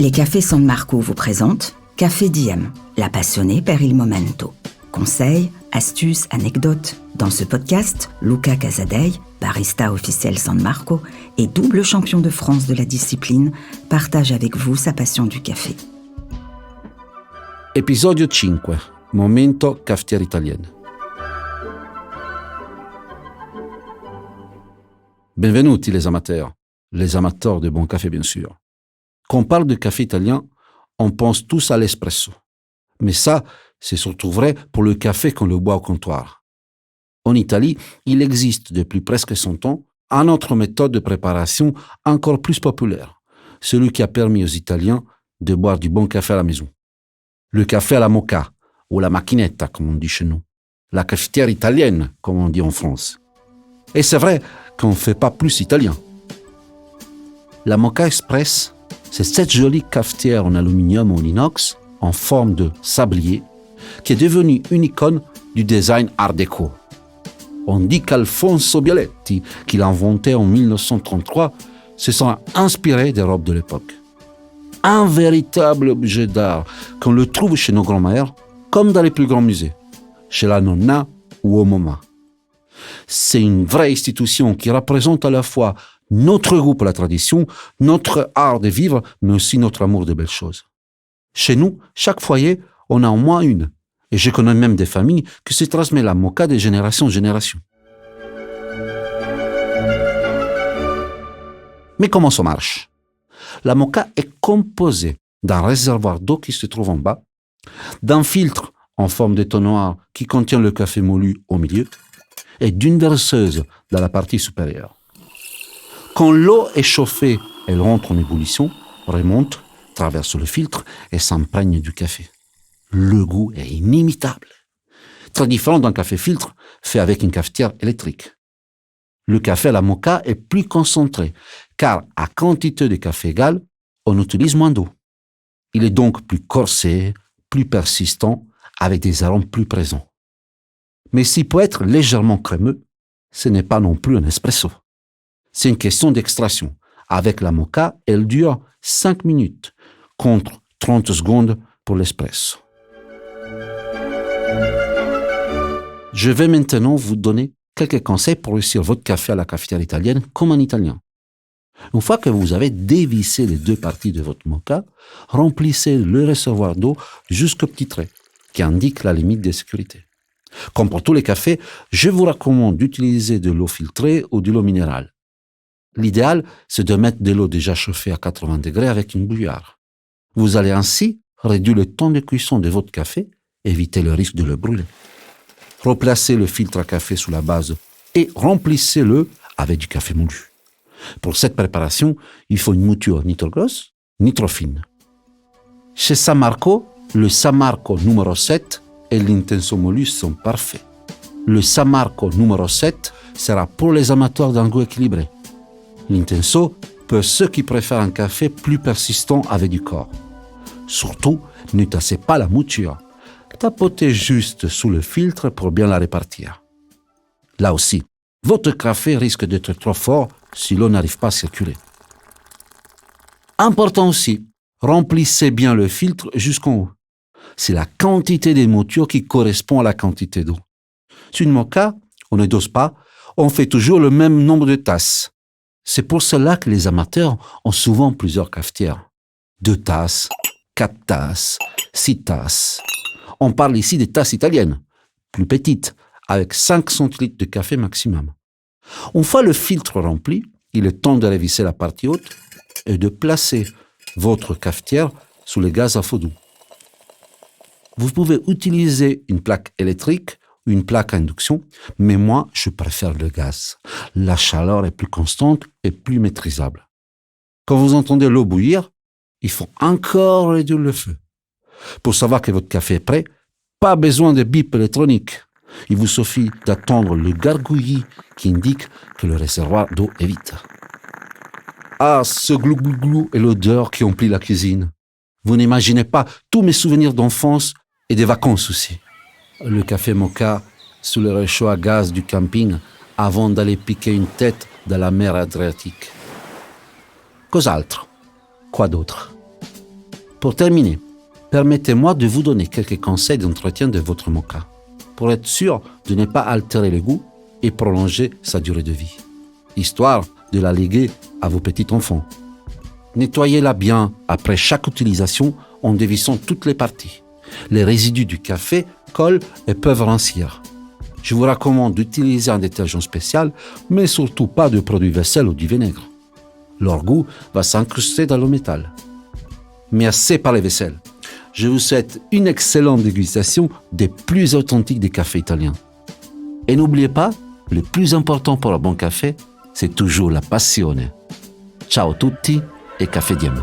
Les cafés San Marco vous présentent Café Diem, la passionnée per il momento. Conseils, astuces, anecdotes. Dans ce podcast, Luca Casadei, barista officiel San Marco et double champion de France de la discipline, partage avec vous sa passion du café. Episodio 5. Momento cafetière italienne. Benvenuti les amateurs de bon café bien sûr. Quand on parle de café italien, on pense tous à l'espresso. Mais ça, c'est surtout vrai pour le café qu'on le boit au comptoir. En Italie, il existe depuis presque 100 ans une autre méthode de préparation encore plus populaire, celui qui a permis aux Italiens de boire du bon café à la maison. Le café à la moka, ou la macchinetta, comme on dit chez nous. La cafetière italienne, comme on dit en France. Et c'est vrai qu'on ne fait pas plus italien. La Moka Express, c'est cette jolie cafetière en aluminium ou en inox, en forme de sablier, qui est devenue une icône du design art déco. On dit qu'Alfonso Bialetti, qui l'a inventé en 1933, se sont inspiré des robes de l'époque. Un véritable objet d'art qu'on le trouve chez nos grands-mères, comme dans les plus grands musées, chez la Nonna ou au MoMA. C'est une vraie institution qui représente à la fois notre goût pour la tradition, notre art de vivre, mais aussi notre amour des belles choses. Chez nous, chaque foyer, on a au moins une. Et je connais même des familles qui se transmettent la moka de génération en génération. Mais comment ça marche? La moka est composée d'un réservoir d'eau qui se trouve en bas, d'un filtre en forme d'étonnoir qui contient le café moulu au milieu, et d'une verseuse dans la partie supérieure. Quand l'eau est chauffée, elle rentre en ébullition, remonte, traverse le filtre et s'imprègne du café. Le goût est inimitable. Très différent d'un café filtre fait avec une cafetière électrique. Le café à la moka est plus concentré, car à quantité de café égale, on utilise moins d'eau. Il est donc plus corsé, plus persistant, avec des arômes plus présents. Mais s'il peut être légèrement crémeux, ce n'est pas non plus un espresso. C'est une question d'extraction. Avec la moka, elle dure 5 minutes, contre 30 secondes pour l'espresso. Je vais maintenant vous donner quelques conseils pour réussir votre café à la cafetière italienne comme un Italien. Une fois que vous avez dévissé les deux parties de votre moka, remplissez le réservoir d'eau jusqu'au petit trait qui indique la limite de sécurité. Comme pour tous les cafés, je vous recommande d'utiliser de l'eau filtrée ou de l'eau minérale. L'idéal, c'est de mettre de l'eau déjà chauffée à 80 degrés avec une bouilloire. Vous allez ainsi réduire le temps de cuisson de votre café, éviter le risque de le brûler. Replacez le filtre à café sous la base et remplissez-le avec du café moulu. Pour cette préparation, il faut une mouture ni trop grosse, ni trop fine. Chez San Marco, le San Marco numéro 7 et l'Intenso Moulu sont parfaits. Le San Marco numéro 7 sera pour les amateurs d'un goût équilibré. L'Intenso pour ceux qui préfèrent un café plus persistant avec du corps. Surtout, ne tassez pas la mouture. Tapotez juste sous le filtre pour bien la répartir. Là aussi, votre café risque d'être trop fort si l'eau n'arrive pas à circuler. Important aussi, remplissez bien le filtre jusqu'en haut. C'est la quantité de mouture qui correspond à la quantité d'eau. Sur une moka, on ne dose pas, on fait toujours le même nombre de tasses. C'est pour cela que les amateurs ont souvent plusieurs cafetières. 2 tasses, 4 tasses, 6 tasses. On parle ici des tasses italiennes, plus petites, avec 5 centilitres de café maximum. Une fois le filtre rempli, il est temps de révisser la partie haute et de placer votre cafetière sous les gaz à feu doux. Vous pouvez utiliser une plaque électrique ou une plaque à induction, mais moi, je préfère le gaz. La chaleur est plus constante et plus maîtrisable. Quand vous entendez l'eau bouillir, il faut encore réduire le feu. Pour savoir que votre café est prêt, pas besoin de bip électronique. Il vous suffit d'attendre le gargouillis qui indique que le réservoir d'eau est vide. Ah, ce glou-glou-glou et l'odeur qui emplit la cuisine. Vous n'imaginez pas tous mes souvenirs d'enfance et des vacances aussi. Le café moka sous le réchaud à gaz du camping avant d'aller piquer une tête dans la mer Adriatique. Cos'altro? Quoi d'autre? Pour terminer, permettez-moi de vous donner quelques conseils d'entretien de votre moka pour être sûr de ne pas altérer le goût et prolonger sa durée de vie, histoire de la léguer à vos petits-enfants. Nettoyez-la bien après chaque utilisation en dévissant toutes les parties. Les résidus du café collent et peuvent rancir. Je vous recommande d'utiliser un détergent spécial, mais surtout pas de produit vaisselle ou du vinaigre. Leur goût va s'incruster dans le métal. Mais assez parlé vaisselle. Je vous souhaite une excellente dégustation des plus authentiques des cafés italiens. Et n'oubliez pas, le plus important pour un bon café, c'est toujours la passione. Ciao tutti et Café Diem.